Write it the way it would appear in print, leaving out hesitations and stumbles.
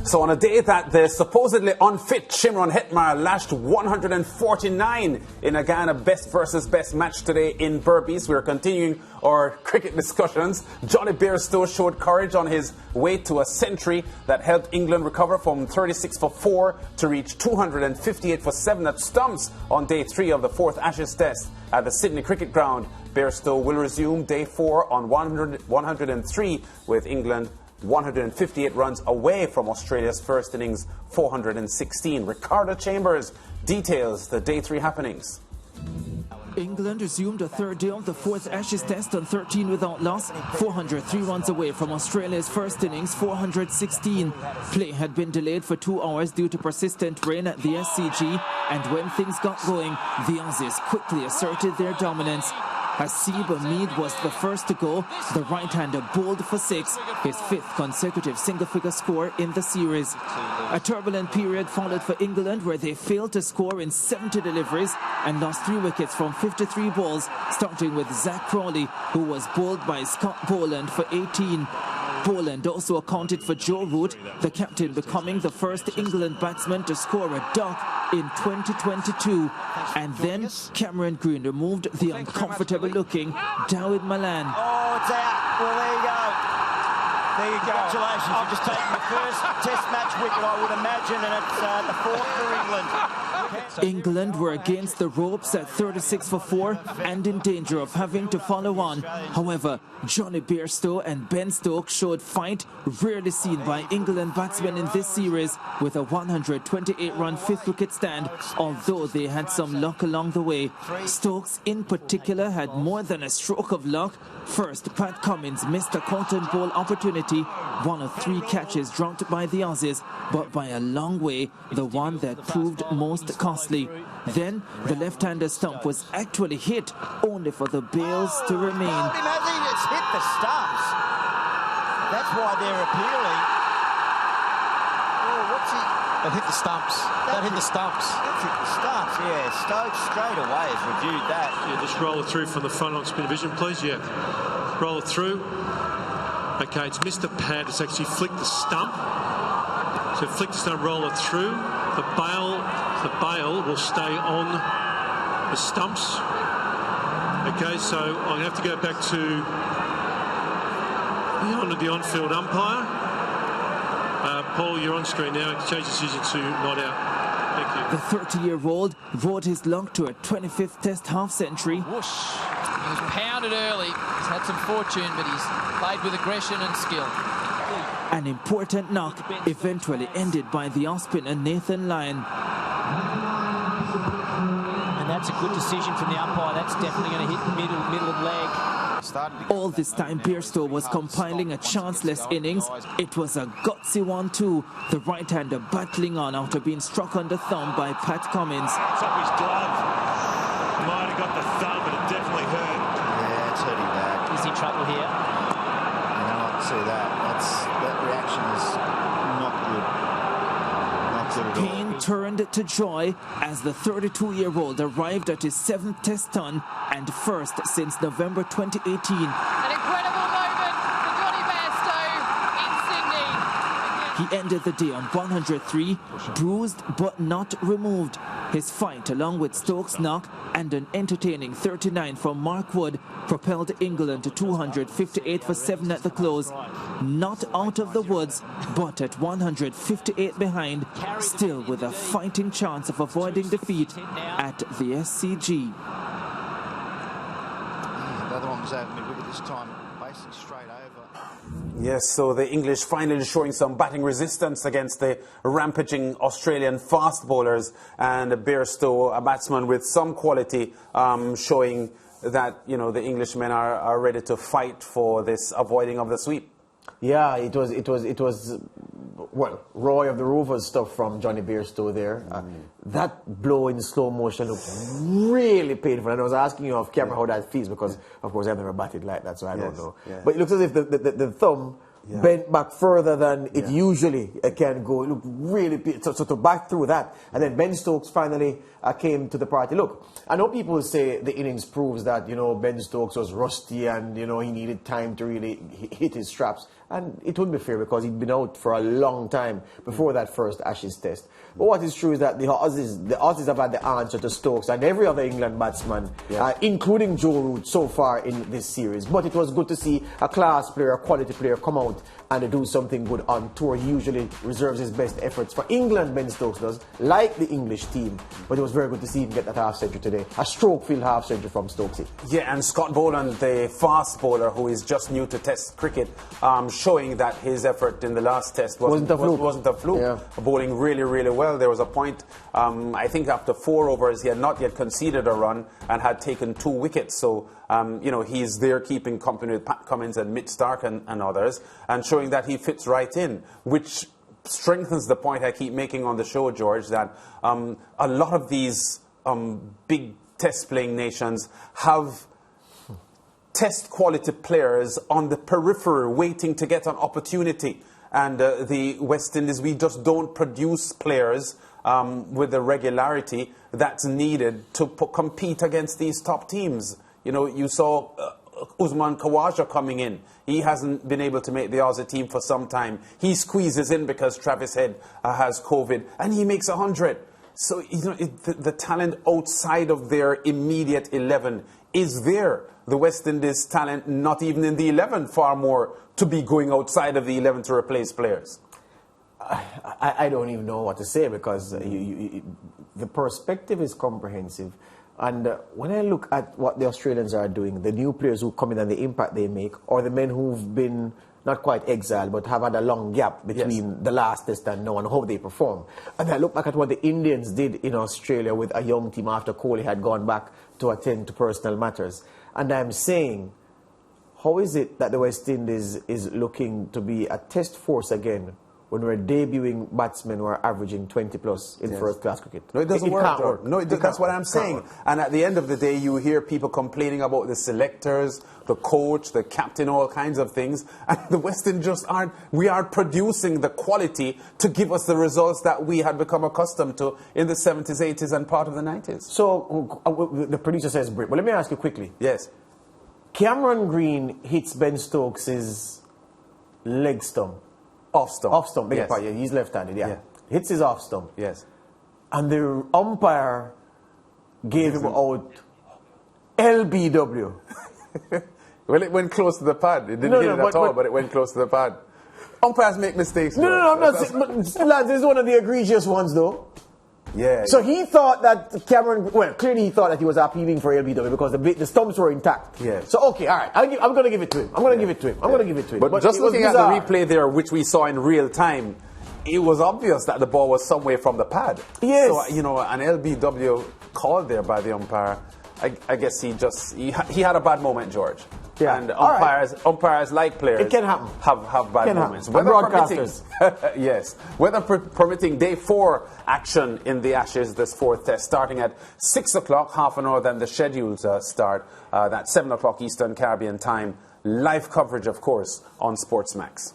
So on a day that the supposedly unfit Shimron Hetmar lashed 149 in a Ghana best versus best match today in Berbice, we are continuing our cricket discussions. Johnny Bairstow showed courage on his way to a century that helped England recover from 36 for 4 to reach 258 for 7 at stumps on day 3 of the 4th Ashes Test at the Sydney Cricket Ground. Bairstow will resume day 4 on 103 with England 158 runs away from Australia's first innings 416. Ricardo Chambers details the day 3 happenings. England resumed a third day of the 4th Ashes Test on 13 without loss, 403 runs away from Australia's first innings 416. Play had been delayed for 2 hours due to persistent rain at the SCG, and when things got going, the Aussies quickly asserted their dominance. Hasib Ahmed was the first to go. The right-hander bowled for 6, his 5th consecutive single-figure score in the series. A turbulent period followed for England, where they failed to score in 70 deliveries and lost 3 wickets from 53 balls, starting with Zach Crawley, who was bowled by Scott Boland for 18. Boland also accounted for Joe Root, the captain becoming the first England batsman to score a duck in 2022. And then Cameron Green removed the uncomfortable-looking Dawid Malan. Oh, it's out. Well, there you go. There you go. Congratulations. You've just taken the first Test match wicket, I would imagine, and it's the 4th for England. England were against the ropes at 36 for 4 and in danger of having to follow on. However, Johnny Bairstow and Ben Stokes showed fight rarely seen by England batsmen in this series, with a 128-run 5th wicket stand, although they had some luck along the way. Stokes in particular had more than a stroke of luck. First, Pat Cummins missed a cotton ball opportunity, one of 3 catches dropped by the Aussies, but by a long way, the one that proved most costly. Then, the left-hander stump was actually hit, only for the bails to remain. It's hit the stumps. That's why they're appealing. Oh, what's he? That hit the stumps. That hit the stumps. That's hit the stumps, yeah. Stokes straight away has reviewed that. Yeah, just roll it through from the front on spin vision, please. Yeah. Roll it through. Okay, it's missed the pad. It's actually flicked the stump. So flick the stump, roll it through. The bail will stay on the stumps. Okay, so I'm going to have to go back to the on-field umpire. Paul, you're on screen now. Change decision to not out. Thank you. The 30-year-old rode his luck to a 25th Test half-century. Whoosh. He was pounded early. He's had some fortune, but he's played with aggression and skill. An important knock, eventually ended by the off-spinner Nathan Lyon. And that's a good decision from the umpire. That's definitely going to hit middle of leg. All this time, Bairstow was compiling a chanceless innings. It was a gutsy one too. The right-hander battling on after being struck on the thumb by Pat Cummins. It's up his glove. Might have got the thumb, but it definitely hurt. Yeah, it's hurting bad. He's in trouble here. You know, I see that. That reaction is not good. Pain turned to joy as the 32-year-old arrived at his 7th Test ton and first since November 2018. An incredible moment for Johnny Bairstow in Sydney. He ended the day on 103, bruised but not removed. His fight, along with Stokes' knock and an entertaining 39 from Mark Wood, propelled England to 258 for 7 at the close. Not out of the woods, but at 158 behind, still with a fighting chance of avoiding defeat at the SCG. The other one was out mid-wicket this time, basically straight over. Yes, so the English finally showing some batting resistance against the rampaging Australian fast bowlers, and Bairstow, a batsman with some quality, showing that, you know, the Englishmen are ready to fight for this avoiding of the sweep. Yeah, it was well, Roy of the Rovers stuff from Johnny Bairstow there. That blow in slow motion looked really painful. And I was asking you off camera how that feels, because, of course, I've never batted like that, so I don't know. Yeah. But it looks as if the thumb bent back further than it usually can go. It looked really, so to back through that. And then Ben Stokes finally came to the party. Look, I know people say the innings proves that, you know, Ben Stokes was rusty and, you know, he needed time to really hit his straps. And it wouldn't be fair because he'd been out for a long time before that first Ashes test. But what is true is that the Aussies have had the answer to Stokes and every other England batsman, including Joe Root, so far in this series. But it was good to see a class player, a quality player come out and do something good on tour. He usually reserves his best efforts for England, Ben Stokes does, like the English team. But it was very good to see him get that half-century today. A stroke-filled half-century from Stokesy. Yeah, and Scott Boland, the fast bowler who is just new to Test cricket, showing that his effort in the last Test wasn't a fluke. Yeah. Bowling really, really well. There was a point, I think after 4 overs, he had not yet conceded a run and had taken 2 wickets. So, you know, he's there keeping company with Pat Cummins and Mitch Stark and others, and showing that he fits right in, which strengthens the point I keep making on the show, George, that a lot of these big Test-playing nations have Test quality players on the periphery waiting to get an opportunity. And the West Indies, we just don't produce players with the regularity that's needed to compete against these top teams. You know, you saw Usman Khawaja coming in. He hasn't been able to make the Aussie team for some time. He squeezes in because Travis Head has COVID, and he makes 100. So, you know, the talent outside of their immediate 11 is there. The West Indies talent, not even in the 11, far more to be going outside of the 11 to replace players. I don't even know what to say because the perspective is comprehensive. And when I look at what the Australians are doing, the new players who come in and the impact they make, or the men who've been not quite exiled but have had a long gap between the last test and now and how they perform. And I look back at what the Indians did in Australia with a young team after Kohli had gone back to attend to personal matters. And I'm saying, how is it that the West Indies is looking to be a test force again when we're debuting batsmen who are averaging 20 plus in first-class cricket? No, it doesn't work. No, that's what I'm saying. And at the end of the day, you hear people complaining about the selectors, the coach, the captain, all kinds of things. And the West Indies just aren't. We are producing the quality to give us the results that we had become accustomed to in the 70s, 80s, and part of the 90s. So the producer says, Brit, but let me ask you quickly. Yes. Cameron Green hits Ben Stokes' leg stump. Off stump. Off stump, yes. He's left-handed, yeah. Hits his off stump. Yes. And the umpire gave him out LBW. Well, it went close to the pad. It didn't hit it at all, but it went close to the pad. Umpires make mistakes. No, I'm not saying, lads, this is one of the egregious ones, though. Yeah. So he thought that Cameron, well, clearly he thought that he was appealing for LBW because the stumps were intact. Yeah. So, okay, all right, I'm going to give it to him. I'm going to give it to him. But just looking at the replay there, which we saw in real time, it was obvious that the ball was some way from the pad. Yes. So, you know, an LBW called there by the umpire, I guess he had a bad moment, George. Yeah. And umpires like players. It can happen. Have bad moments. Whether broadcasters. Yes. Whether permitting day 4 action in the Ashes, this 4th test, starting at 6 o'clock, half an hour than the scheduled start. That's 7 o'clock Eastern Caribbean time. Live coverage, of course, on SportsMax.